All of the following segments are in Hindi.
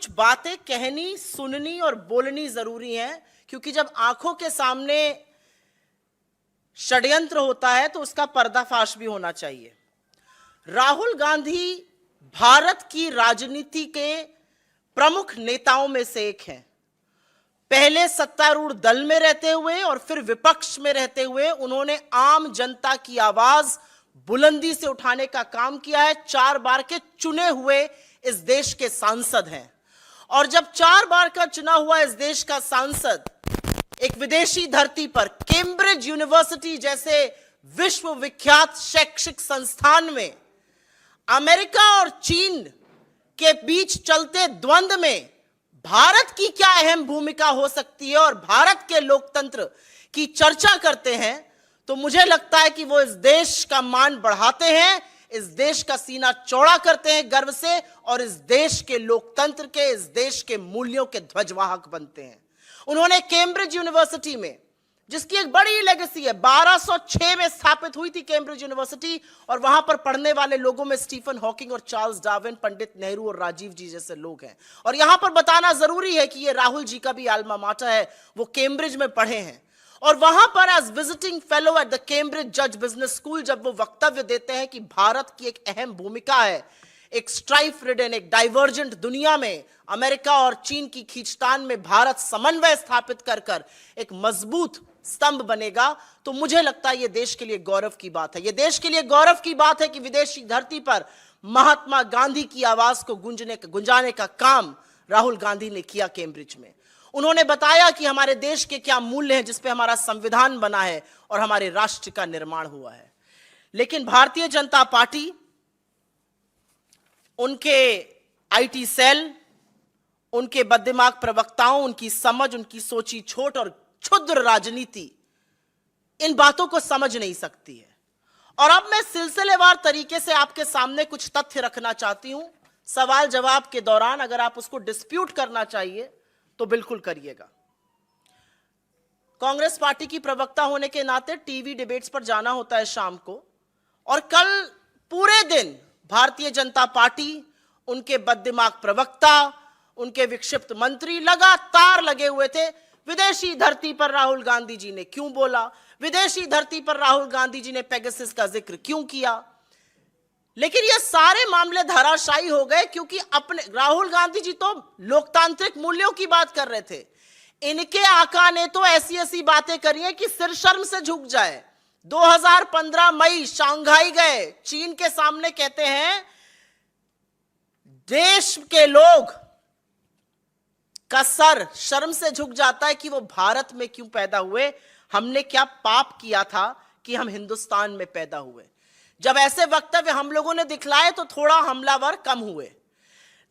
कुछ बातें कहनी, सुननी और बोलनी जरूरी है, क्योंकि जब आंखों के सामने षड्यंत्र होता है तो उसका पर्दाफाश भी होना चाहिए। राहुल गांधी भारत की राजनीति के प्रमुख नेताओं में से एक हैं। पहले सत्तारूढ़ दल में रहते हुए और फिर विपक्ष में रहते हुए उन्होंने आम जनता की आवाज बुलंदी से उठाने का काम किया है। 4 बार के चुने हुए इस देश के सांसद हैं, और जब 4 बार का चुना हुआ इस देश का सांसद एक विदेशी धरती पर कैम्ब्रिज यूनिवर्सिटी जैसे विश्वविख्यात शैक्षिक संस्थान में अमेरिका और चीन के बीच चलते द्वंद्व में भारत की क्या अहम भूमिका हो सकती है और भारत के लोकतंत्र की चर्चा करते हैं, तो मुझे लगता है कि वो इस देश का मान बढ़ाते हैं, इस देश का सीना चौड़ा करते हैं गर्व से, और इस देश के लोकतंत्र के, इस देश के मूल्यों के ध्वजवाहक बनते हैं। उन्होंने कैम्ब्रिज यूनिवर्सिटी में, जिसकी एक बड़ी लेगेसी है, 1206 में स्थापित हुई थी कैम्ब्रिज यूनिवर्सिटी, और वहां पर पढ़ने वाले लोगों में स्टीफन हॉकिंग और चार्ल्स डार्विन, पंडित नेहरू और राजीव जी जैसे लोग हैं। और यहां पर बताना जरूरी है कि ये राहुल जी का भी आल्मा माटर है, वो कैम्ब्रिज में पढ़े हैं। और वहां पर as visiting fellow at the Cambridge जज बिजनेस स्कूल जब वो वक्तव्य देते हैं कि भारत की एक अहम भूमिका है एक स्ट्राइफ रिडन, एक डाइवर्जेंट दुनिया में अमेरिका और चीन की खींचतान में भारत समन्वय स्थापित कर कर एक मजबूत स्तंभ बनेगा, तो मुझे लगता है यह देश के लिए गौरव की बात है। यह देश के लिए गौरव की बात है कि विदेशी धरती पर महात्मा गांधी की आवाज को गुंजाने का काम राहुल गांधी ने किया कैम्ब्रिज में। उन्होंने बताया कि हमारे देश के क्या मूल्य हैं जिस पे हमारा संविधान बना है और हमारे राष्ट्र का निर्माण हुआ है। लेकिन भारतीय जनता पार्टी, उनके आईटी सेल, उनके बददिमाग प्रवक्ताओं, उनकी समझ, उनकी सोची छोट और क्षुद्र राजनीति इन बातों को समझ नहीं सकती है। और अब मैं सिलसिलेवार तरीके से आपके सामने कुछ तथ्य रखना चाहती हूं। सवाल जवाब के दौरान अगर आप उसको डिस्प्यूट करना चाहिए तो बिल्कुल करिएगा। कांग्रेस पार्टी की प्रवक्ता होने के नाते टीवी डिबेट्स पर जाना होता है शाम को, और कल पूरे दिन भारतीय जनता पार्टी, उनके बददिमाग प्रवक्ता, उनके विक्षिप्त मंत्री लगातार लगे हुए थे। विदेशी धरती पर राहुल गांधी जी ने क्यों बोला, विदेशी धरती पर राहुल गांधी जी ने पेगासस का जिक्र क्यों किया। लेकिन ये सारे मामले धराशायी हो गए, क्योंकि अपने राहुल गांधी जी तो लोकतांत्रिक मूल्यों की बात कर रहे थे। इनके आका ने तो ऐसी ऐसी बातें करी हैं कि सिर शर्म से झुक जाए। 2015 मई शंघाई गए, चीन के सामने कहते हैं देश के लोग का सर शर्म से झुक जाता है कि वो भारत में क्यों पैदा हुए, हमने क्या पाप किया था कि हम हिंदुस्तान में पैदा हुए। जब ऐसे वक्तव्य हम लोगों ने दिखलाए तो थोड़ा हमलावर कम हुए।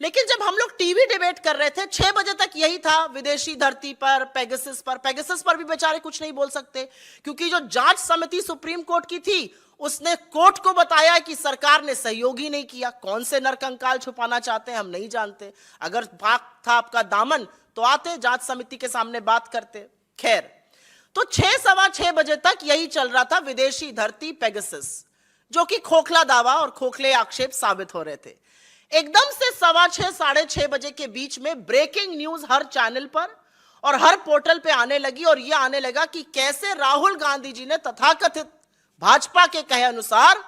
लेकिन जब हम लोग टीवी डिबेट कर रहे थे 6 बजे तक यही था, विदेशी धरती पर, पेगासस पर भी बेचारे कुछ नहीं बोल सकते, क्योंकि जो जांच समिति सुप्रीम कोर्ट की थी उसने कोर्ट को बताया कि सरकार ने सहयोग ही नहीं किया। कौन से नरकंकाल छुपाना चाहते हैं हम नहीं जानते। अगर भाग था आपका दामन तो आते, जांच समिति के सामने बात करते। खैर, तो 6-6:15 बजे तक यही चल रहा था, विदेशी धरती, पेगासस, जो कि खोखला दावा और खोखले आक्षेप साबित हो रहे थे। एकदम से 6:15-6:30 बजे के बीच में ब्रेकिंग न्यूज हर चैनल पर और हर पोर्टल पे आने लगी, और यह आने लगा कि कैसे राहुल गांधी जी ने तथाकथित भाजपा के कहे अनुसार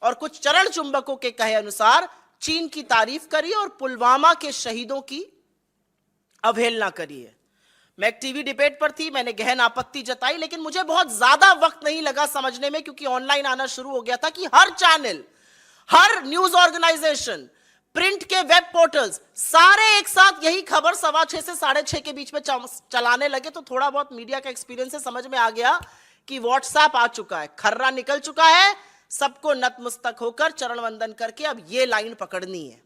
और कुछ चरण चुंबकों के कहे अनुसार चीन की तारीफ करी और पुलवामा के शहीदों की अवहेलना करी है। मैं एक टीवी डिबेट पर थी, मैंने गहन आपत्ति जताई, लेकिन मुझे बहुत ज्यादा वक्त नहीं लगा समझने में, क्योंकि ऑनलाइन आना शुरू हो गया था कि हर चैनल, हर न्यूज ऑर्गेनाइजेशन, प्रिंट के वेब पोर्टल्स, सारे एक साथ यही खबर 6:15 से 6:30 के बीच में चलाने लगे। तो थोड़ा बहुत मीडिया का एक्सपीरियंस से समझ में आ गया कि व्हाट्सएप आ चुका है, खर्रा निकल चुका है, सबको नतमस्तक होकर चरण वंदन करके अब ये लाइन पकड़नी है।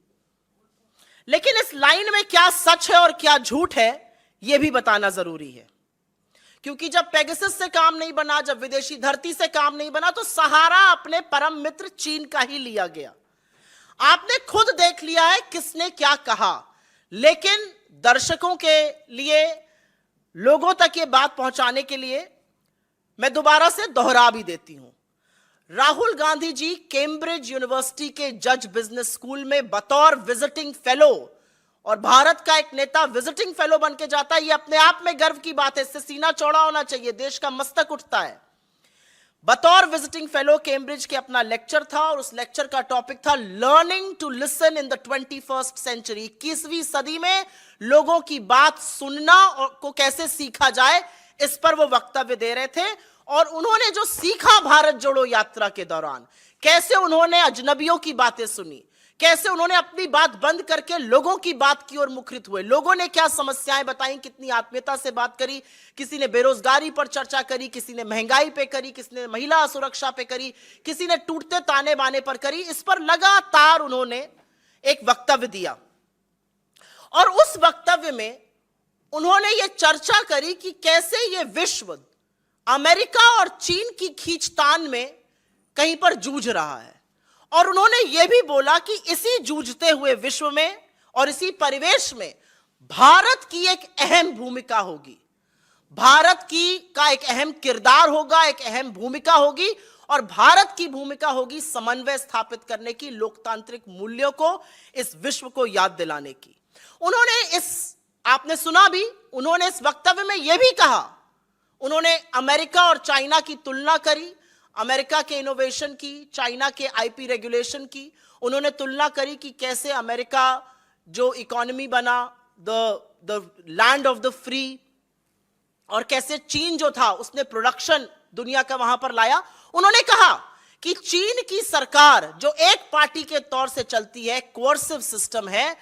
लेकिन इस लाइन में क्या सच है और क्या झूठ है यह भी बताना जरूरी है, क्योंकि जब पेगासस से काम नहीं बना, जब विदेशी धरती से काम नहीं बना, तो सहारा अपने परम मित्र चीन का ही लिया गया। आपने खुद देख लिया है किसने क्या कहा, लेकिन दर्शकों के लिए, लोगों तक ये बात पहुंचाने के लिए मैं दोबारा से दोहरा भी देती हूं। राहुल गांधी जी कैम्ब्रिज यूनिवर्सिटी के जज बिजनेस स्कूल में बतौर विजिटिंग फेलो और भारत का एक नेता विजिटिंग फेलो बन के जाता है, ये अपने आप में गर्व की बात है, इससे सीना चौड़ा होना चाहिए, देश का मस्तक उठता है। बतौर विजिटिंग फेलो कैम्ब्रिज के अपना लेक्चर था और उस लेक्चर का टॉपिक था learning to listen in the 21st century. 21वीं सदी में लोगों की बात सुनना और को कैसे सीखा जाए, इस पर वो वक्तव्य दे रहे थे। और उन्होंने जो सीखा भारत जोड़ो यात्रा के दौरान, कैसे उन्होंने अजनबियों की बातें सुनी, कैसे उन्होंने अपनी बात बंद करके लोगों की बात की ओर मुखरित हुए, लोगों ने क्या समस्याएं बताई, कितनी आत्मीयता से बात करी, किसी ने बेरोजगारी पर चर्चा करी, किसी ने महंगाई पे करी, किसी ने महिला सुरक्षा पे करी, किसी ने टूटते ताने बाने पर करी। इस पर लगातार उन्होंने एक वक्तव्य दिया और उस वक्तव्य में उन्होंने ये चर्चा करी कि कैसे ये विश्व अमेरिका और चीन की खींचतान में कहीं पर जूझ रहा है। और उन्होंने यह भी बोला कि इसी जूझते हुए विश्व में और इसी परिवेश में भारत की एक अहम भूमिका होगी, भारत का एक अहम किरदार होगा, एक अहम भूमिका होगी। और भारत की भूमिका होगी समन्वय स्थापित करने की, लोकतांत्रिक मूल्यों को इस विश्व को याद दिलाने की। उन्होंने आपने सुना भी, उन्होंने इस वक्तव्य में यह भी कहा, उन्होंने अमेरिका और चाइना की तुलना करी, अमेरिका के इनोवेशन की, चाइना के आईपी रेगुलेशन की। उन्होंने तुलना करी कि कैसे अमेरिका जो इकोनॉमी बना, the land of the free, और कैसे चीन जो था उसने प्रोडक्शन दुनिया का वहां पर लाया। उन्होंने कहा कि चीन की सरकार जो एक पार्टी के तौर से चलती है, कोर्सिव सिस्टम है,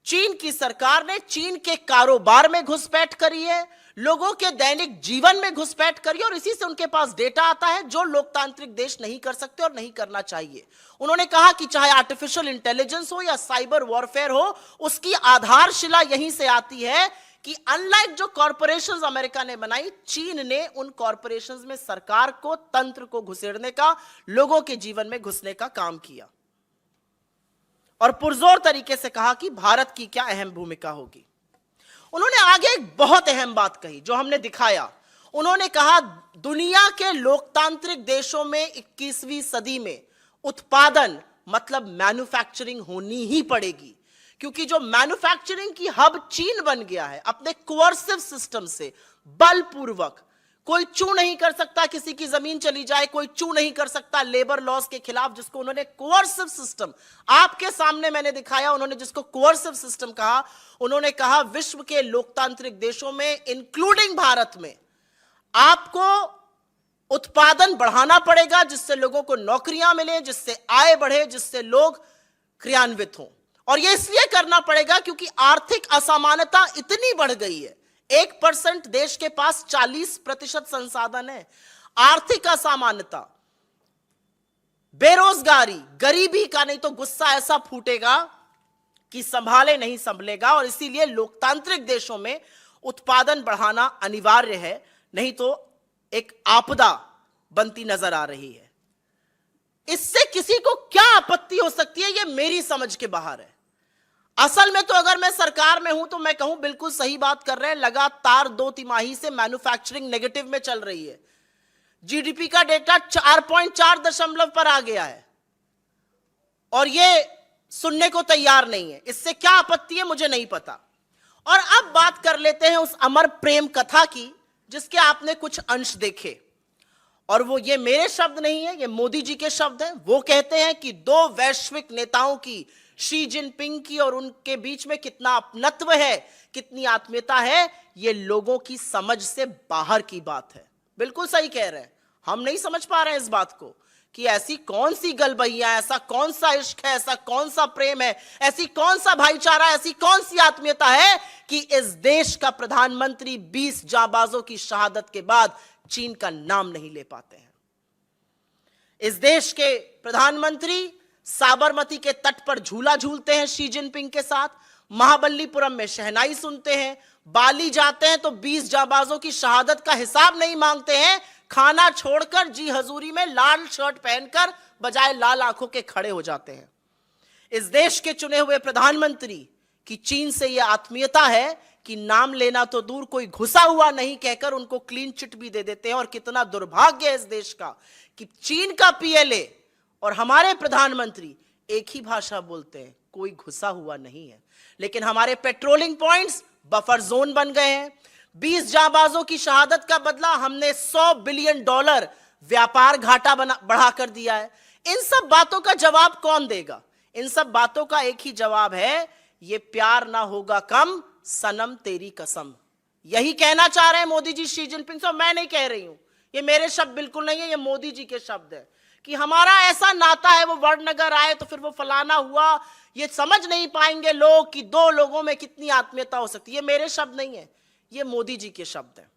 चीन की सरकार ने चीन के कारोबार में घुसपैठ करी है, लोगों के दैनिक जीवन में घुसपैठ करी, और इसी से उनके पास डेटा आता है जो लोकतांत्रिक देश नहीं कर सकते और नहीं करना चाहिए। उन्होंने कहा कि चाहे आर्टिफिशियल इंटेलिजेंस हो या साइबर वॉरफेयर हो, उसकी आधारशिला यहीं से आती है कि अनलाइक जो कॉरपोरेशंस अमेरिका ने बनाई, चीन ने उन कॉरपोरेशंस में सरकार को, तंत्र को घुसेड़ने का, लोगों के जीवन में घुसने का काम किया। और पुरजोर तरीके से कहा कि भारत की क्या अहम भूमिका होगी। उन्होंने आगे एक बहुत अहम बात कही जो हमने दिखाया। उन्होंने कहा दुनिया के लोकतांत्रिक देशों में 21वीं सदी में उत्पादन मतलब मैन्युफैक्चरिंग होनी ही पड़ेगी, क्योंकि जो मैन्युफैक्चरिंग की हब चीन बन गया है अपने कोर्सिव सिस्टम से, बलपूर्वक, कोई चू नहीं कर सकता, किसी की जमीन चली जाए कोई चू नहीं कर सकता लेबर लॉस के खिलाफ, जिसको उन्होंने कोर्सिव सिस्टम, आपके सामने मैंने दिखाया, उन्होंने जिसको कोर्सिव सिस्टम कहा। उन्होंने कहा विश्व के लोकतांत्रिक देशों में इंक्लूडिंग भारत में आपको उत्पादन बढ़ाना पड़ेगा, जिससे लोगों को नौकरियां मिले, जिससे आय बढ़े, जिससे लोग क्रियान्वित हों। और यह इसलिए करना पड़ेगा क्योंकि आर्थिक असमानता इतनी बढ़ गई है। 1% देश के पास 40% संसाधन है। आर्थिक असमानता, बेरोजगारी, गरीबी का नहीं तो गुस्सा ऐसा फूटेगा कि संभाले नहीं संभलेगा। और इसीलिए लोकतांत्रिक देशों में उत्पादन बढ़ाना अनिवार्य है, नहीं तो एक आपदा बनती नजर आ रही है। इससे किसी को क्या आपत्ति हो सकती है, यह मेरी समझ के बाहर है। असल में तो अगर मैं सरकार में हूं तो मैं कहूं बिल्कुल सही बात कर रहे हैं, लगातार 2 तिमाही से मैन्युफैक्चरिंग नेगेटिव में चल रही है। जीडीपी का डेटा 4.4 दशमलव पर आ गया है और यह सुनने को तैयार नहीं है। इससे क्या आपत्ति है मुझे नहीं पता। और अब बात कर लेते हैं उस अमर प्रेम कथा की जिसके आपने कुछ अंश देखे। और वो ये मेरे शब्द नहीं है, ये मोदी जी के शब्द हैं। वो कहते हैं कि 2 वैश्विक नेताओं की, शी जिनपिंग की और उनके बीच में कितना अपनत्व है, कितनी आत्मीयता है, ये लोगों की समझ से बाहर की बात है। बिल्कुल सही कह रहे हैं, हम नहीं समझ पा रहे हैं इस बात को कि ऐसी कौन सी गलबहियां, ऐसा कौन सा इश्क है, ऐसा कौन सा प्रेम है, ऐसी कौन सा भाईचारा, ऐसी कौन सी आत्मीयता है कि इस देश का प्रधानमंत्री 20 जांबाजों की शहादत के बाद चीन का नाम नहीं ले पाते हैं। इस देश के प्रधानमंत्री साबरमती के तट पर झूला झूलते हैं शी जिनपिंग के साथ, महाबलीपुरम में शहनाई सुनते हैं, बाली जाते हैं तो 20 जांबाजों की शहादत का हिसाब नहीं मांगते हैं, खाना छोड़कर जी हजूरी में लाल शर्ट पहनकर बजाय लाल आंखों के खड़े हो जाते हैं। इस देश के चुने हुए प्रधानमंत्री की चीन से यह आत्मीयता है कि नाम लेना तो दूर, कोई घुसा हुआ नहीं कहकर उनको क्लीन चिट भी दे देते हैं। और कितना दुर्भाग्य है इस देश का कि चीन का पीएलए और हमारे प्रधानमंत्री एक ही भाषा बोलते हैं, कोई घुसा हुआ नहीं है। लेकिन हमारे पेट्रोलिंग पॉइंट्स बफर जोन बन गए हैं। 20 जांबाजों की शहादत का बदला हमने $100 बिलियन व्यापार घाटा बढ़ा कर दिया है। इन सब बातों का जवाब कौन देगा? इन सब बातों का एक ही जवाब है, ये प्यार ना होगा कम, सनम तेरी कसम। यही कहना चाह रहे हैं मोदी जी शी जिनपिंग से। मैं नहीं कह रही हूं, ये मेरे शब्द बिल्कुल नहीं है, ये मोदी जी के शब्द है कि हमारा ऐसा नाता है, वो वड़नगर आए तो फिर वो फलाना हुआ। ये समझ नहीं पाएंगे लोग कि दो लोगों में कितनी आत्मीयता हो सकती है। ये मेरे शब्द नहीं है, ये मोदी जी के शब्द है।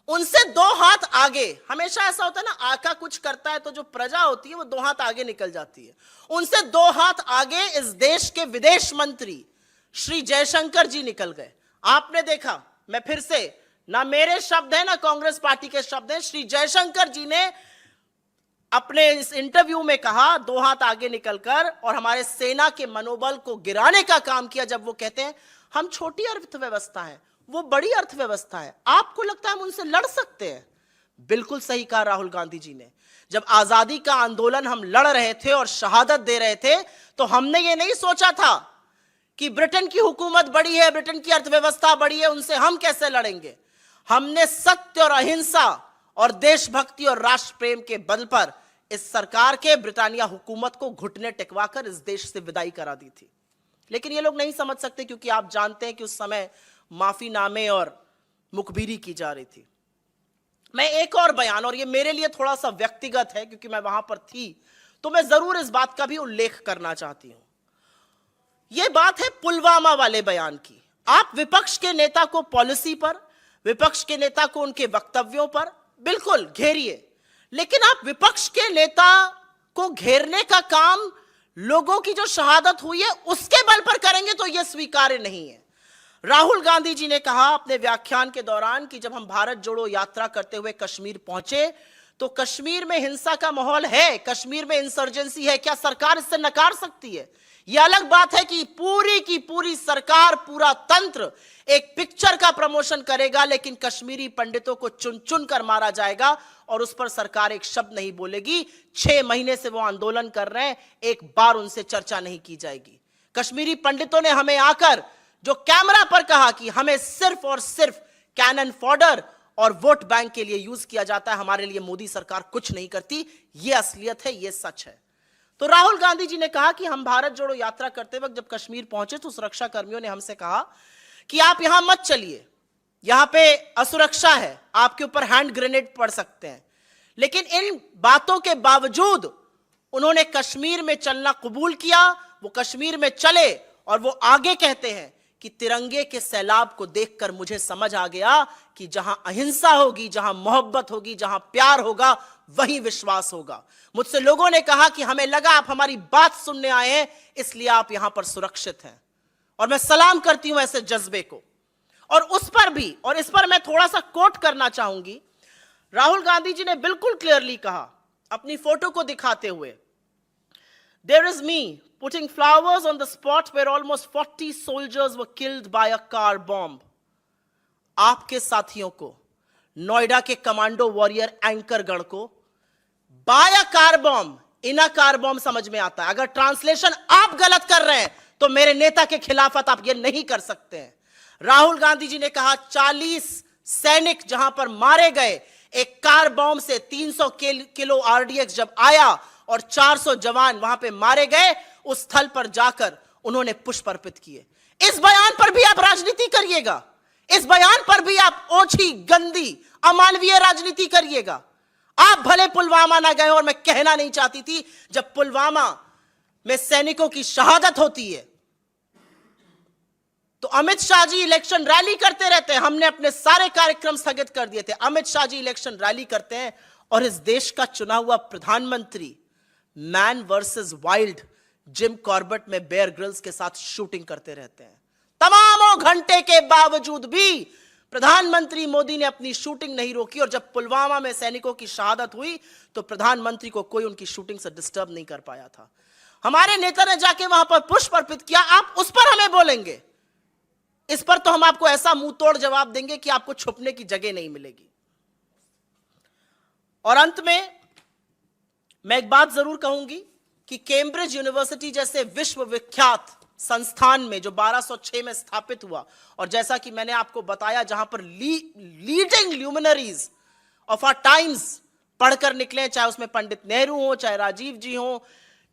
उनसे 2 हाथ आगे। हमेशा ऐसा होता है ना, आका कुछ करता है तो जो प्रजा होती है वो 2 हाथ आगे निकल जाती है। उनसे 2 हाथ आगे इस देश के विदेश मंत्री श्री जयशंकर जी निकल गए। आपने देखा, मैं फिर से, ना मेरे शब्द हैं ना कांग्रेस पार्टी के शब्द हैं, श्री जयशंकर जी ने अपने इस इंटरव्यू में कहा 2 हाथ आगे निकलकर, और हमारे सेना के मनोबल को गिराने का काम किया जब वो कहते हैं हम छोटी अर्थव्यवस्था है, वो बड़ी अर्थव्यवस्था है। आपको लगता है हम उनसे लड़ सकते हैं? बिल्कुल सही कहा राहुल गांधी जी ने। जब आजादी का आंदोलन हम लड़ रहे थे और शहादत दे रहे थे तो हमने ये नहीं सोचा था कि ब्रिटेन की हुकूमत बड़ी है, ब्रिटेन की अर्थव्यवस्था बड़ी है, उनसे हम कैसे लड़ेंगे। हमने सत्य और अहिंसा और देशभक्ति और राष्ट्र प्रेम के बल पर इस सरकार के ब्रिटानिया हुकूमत को घुटने टिकवाकर इस देश से विदाई करा दी थी। लेकिन ये लोग नहीं समझ सकते, क्योंकि आप जानते हैं कि उस समय माफीनामे और मुखबिरी की जा रही थी। मैं एक और बयान, और ये मेरे लिए थोड़ा सा व्यक्तिगत है क्योंकि मैं वहां पर थी, तो मैं जरूर इस बात का भी उल्लेख करना चाहती हूं। यह बात है पुलवामा वाले बयान की। आप विपक्ष के नेता को पॉलिसी पर, विपक्ष के नेता को उनके वक्तव्यों पर बिल्कुल घेरिए, लेकिन आप विपक्ष के नेता को घेरने का काम लोगों की जो शहादत हुई है उसके बल पर करेंगे तो यह स्वीकार्य नहीं है। राहुल गांधी जी ने कहा अपने व्याख्यान के दौरान कि जब हम भारत जोड़ो यात्रा करते हुए कश्मीर पहुंचे तो कश्मीर में हिंसा का माहौल है, कश्मीर में इंसर्जेंसी है। क्या सरकार इससे नकार सकती है? यह अलग बात है कि पूरी की पूरी सरकार, पूरा तंत्र एक पिक्चर का प्रमोशन करेगा, लेकिन कश्मीरी पंडितों को चुन चुन कर मारा जाएगा और उस पर सरकार एक शब्द नहीं बोलेगी। 6 महीने से वो आंदोलन कर रहे हैं, एक बार उनसे चर्चा नहीं की जाएगी। कश्मीरी पंडितों ने हमें आकर जो कैमरा पर कहा कि हमें सिर्फ और सिर्फ कैनन फॉडर और वोट बैंक के लिए यूज किया जाता है, हमारे लिए मोदी सरकार कुछ नहीं करती, यह असलियत है, यह सच है। तो राहुल गांधी जी ने कहा कि हम भारत जोड़ो यात्रा करते वक्त जब कश्मीर पहुंचे तो सुरक्षा कर्मियों ने हमसे कहा कि आप यहां मत चलिए, यहां पे असुरक्षा है, आपके ऊपर हैंड ग्रेनेड पड़ सकते हैं। लेकिन इन बातों के बावजूद उन्होंने कश्मीर में चलना कबूल किया। वो कश्मीर में चले और वो आगे कहते हैं कि तिरंगे के सैलाब को देखकर मुझे समझ आ गया कि जहां अहिंसा होगी, जहां मोहब्बत होगी, जहां प्यार होगा, वहीं विश्वास होगा। मुझसे लोगों ने कहा कि हमें लगा आप हमारी बात सुनने आए हैं, इसलिए आप यहां पर सुरक्षित हैं। और मैं सलाम करती हूं ऐसे जज्बे को। और उस पर भी, और इस पर मैं थोड़ा सा कोट करना चाहूंगी, राहुल गांधी जी ने बिल्कुल क्लियरली कहा अपनी फोटो को दिखाते हुए, There is me putting flowers on the spot where almost 40 soldiers were killed by a car bomb. आपके साथियों को, नोएडा के कमांडो वॉरियर एंकर गण को by a car bomb, in a car bomb समझ में आता है। अगर ट्रांसलेशन आप गलत कर रहे हैं तो मेरे नेता के खिलाफत आप ये नहीं कर सकते हैं। राहुल गांधी जी ने कहा 40 सैनिक जहां पर मारे गए, एक कार बॉम्ब से 300 किलो आरडीएक्स जब आया और 400 जवान वहां पे मारे गए, उस स्थल पर जाकर उन्होंने पुष्प अर्पित किए। इस बयान पर भी आप राजनीति करिएगा, इस बयान पर भी आप ओछी, गंदी, अमानवीय राजनीति करिएगा। आप भले पुलवामा ना गए, और मैं कहना नहीं चाहती थी, जब पुलवामा में सैनिकों की शहादत होती है तो अमित शाह जी इलेक्शन रैली करते रहते हैं। हमने अपने सारे कार्यक्रम स्थगित कर दिए थे। अमित शाह जी इलेक्शन रैली करते हैं और इस देश का चुना हुआ प्रधानमंत्री man versus wild Jim Corbett में बेयर ग्रिल्स के साथ शूटिंग करते रहते हैं। तमामों घंटे के बावजूद भी प्रधानमंत्री मोदी ने अपनी शूटिंग नहीं रोकी, और जब पुलवामा में सैनिकों की शहादत हुई तो प्रधानमंत्री को कोई उनकी शूटिंग से डिस्टर्ब नहीं कर पाया था। हमारे नेता ने जाके वहां पर पुष्प अर्पित किया, आप उस पर हमें बोलेंगे? इस पर तो हम आपको ऐसा मुंह तोड़ जवाब देंगे कि आपको छुपने की जगह नहीं मिलेगी। और अंत में मैं एक बात जरूर कहूंगी कि कैम्ब्रिज यूनिवर्सिटी जैसे विश्व विख्यात संस्थान में जो 1206 में स्थापित हुआ, और जैसा कि मैंने आपको बताया जहां पर leading luminaries of our times पढ़कर निकले, चाहे उसमें पंडित नेहरू हो, चाहे राजीव जी हो,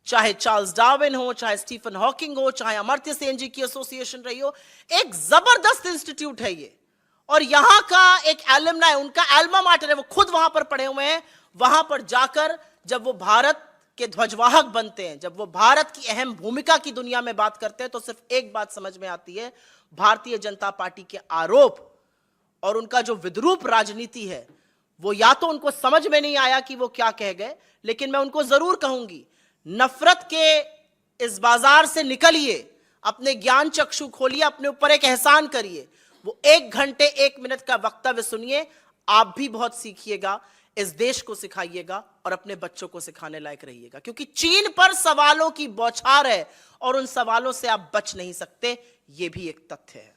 चाहे चार्ल्स डार्विन हो, चाहे स्टीफन हॉकिंग हो, चाहे अमर्त्य सेन जी की एसोसिएशन रही हो। एक जबरदस्त इंस्टीट्यूट है ये, और यहां का एक एलुमनाई, उनका एल्मा माटर है, वो खुद वहां पर पढ़े हुए हैं। वहां पर जाकर जब वो भारत के ध्वजवाहक बनते हैं, जब वो भारत की अहम भूमिका की दुनिया में बात करते हैं, तो सिर्फ एक बात समझ में आती है, भारतीय जनता पार्टी के आरोप और उनका जो विद्रूप राजनीति है, वो या तो उनको समझ में नहीं आया कि वो क्या कह गए, लेकिन मैं उनको जरूर कहूंगी, नफरत के इस बाजार से निकलिए, अपने ज्ञान चक्षु खोलिए, अपने ऊपर एक एहसान करिए, वो 1 घंटे 1 मिनट का वक्तव्य सुनिए, आप भी बहुत सीखिएगा, इस देश को सिखाइएगा और अपने बच्चों को सिखाने लायक रहिएगा। क्योंकि चीन पर सवालों की बौछार है और उन सवालों से आप बच नहीं सकते, यह भी एक तथ्य है।